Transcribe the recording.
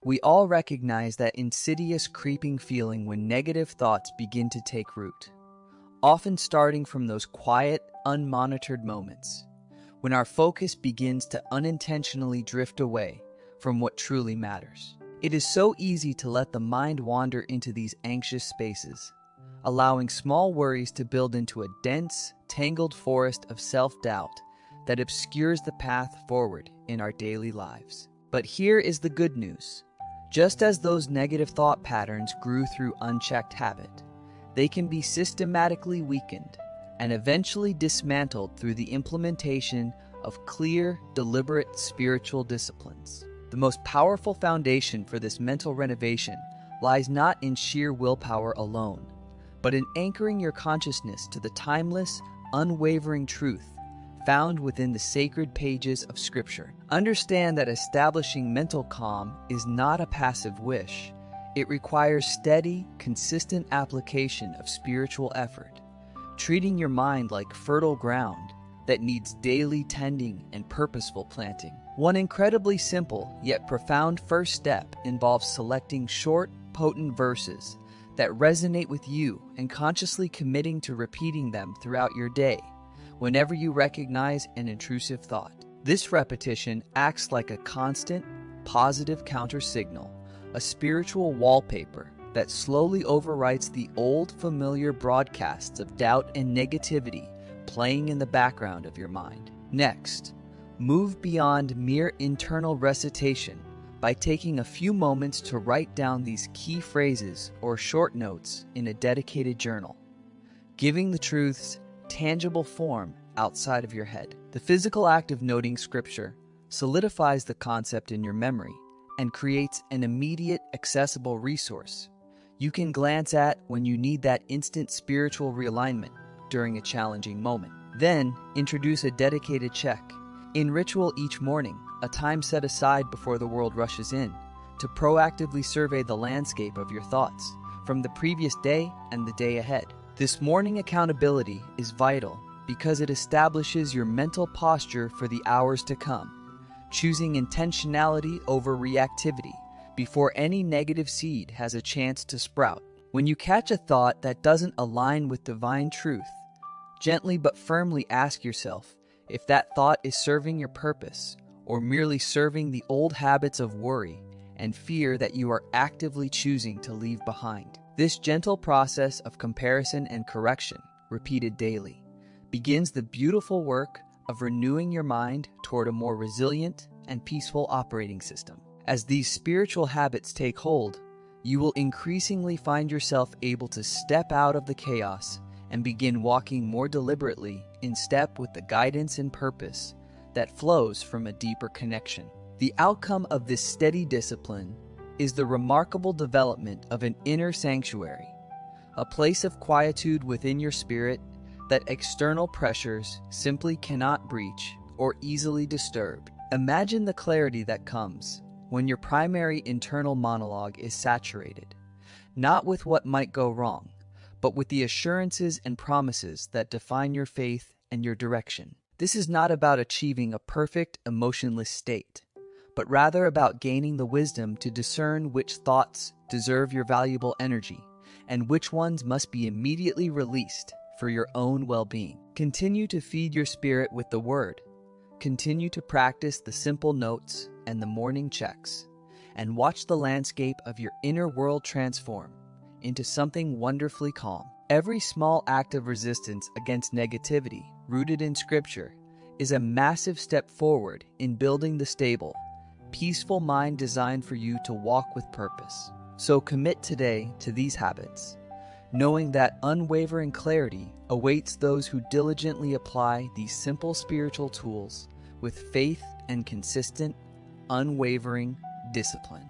We all recognize that insidious creeping feeling when negative thoughts begin to take root, often starting from those quiet, unmonitored moments, when our focus begins to unintentionally drift away from what truly matters. It is so easy to let the mind wander into these anxious spaces, allowing small worries to build into a dense, tangled forest of self-doubt that obscures the path forward in our daily lives. But here is the good news. Just as those negative thought patterns grew through unchecked habit, they can be systematically weakened and eventually dismantled through the implementation of clear, deliberate spiritual disciplines. The most powerful foundation for this mental renovation lies not in sheer willpower alone, but in anchoring your consciousness to the timeless, unwavering truth found within the sacred pages of Scripture. Understand that establishing mental calm is not a passive wish. It requires steady, consistent application of spiritual effort, treating your mind like fertile ground that needs daily tending and purposeful planting. One incredibly simple yet profound first step involves selecting short, potent verses that resonate with you and consciously committing to repeating them throughout your day whenever you recognize an intrusive thought. This repetition acts like a constant, positive counter-signal, a spiritual wallpaper that slowly overwrites the old, familiar broadcasts of doubt and negativity playing in the background of your mind. Next, move beyond mere internal recitation by taking a few moments to write down these key phrases or short notes in a dedicated journal, giving the truths tangible form outside of your head. The physical act of noting Scripture solidifies the concept in your memory and creates an immediate, accessible resource you can glance at when you need that instant spiritual realignment during a challenging moment. Then, introduce a dedicated check in ritual each morning, a time set aside before the world rushes in, to proactively survey the landscape of your thoughts from the previous day and the day ahead. This morning accountability is vital because it establishes your mental posture for the hours to come, choosing intentionality over reactivity before any negative seed has a chance to sprout. When you catch a thought that doesn't align with divine truth, gently but firmly ask yourself if that thought is serving your purpose or merely serving the old habits of worry and fear that you are actively choosing to leave behind. This gentle process of comparison and correction, repeated daily, begins the beautiful work of renewing your mind toward a more resilient and peaceful operating system. As these spiritual habits take hold, you will increasingly find yourself able to step out of the chaos and begin walking more deliberately in step with the guidance and purpose that flows from a deeper connection. The outcome of this steady discipline is the remarkable development of an inner sanctuary, a place of quietude within your spirit that external pressures simply cannot breach or easily disturb. Imagine the clarity that comes when your primary internal monologue is saturated, not with what might go wrong, but with the assurances and promises that define your faith and your direction. This is not about achieving a perfect, emotionless state, but rather about gaining the wisdom to discern which thoughts deserve your valuable energy and which ones must be immediately released for your own well-being. Continue to feed your spirit with the Word. Continue to practice the simple notes and the morning checks, and watch the landscape of your inner world transform into something wonderfully calm. Every small act of resistance against negativity, rooted in Scripture, is a massive step forward in building the stable, peaceful mind designed for you to walk with purpose. So commit today to these habits, knowing that unwavering clarity awaits those who diligently apply these simple spiritual tools with faith and consistent, unwavering discipline.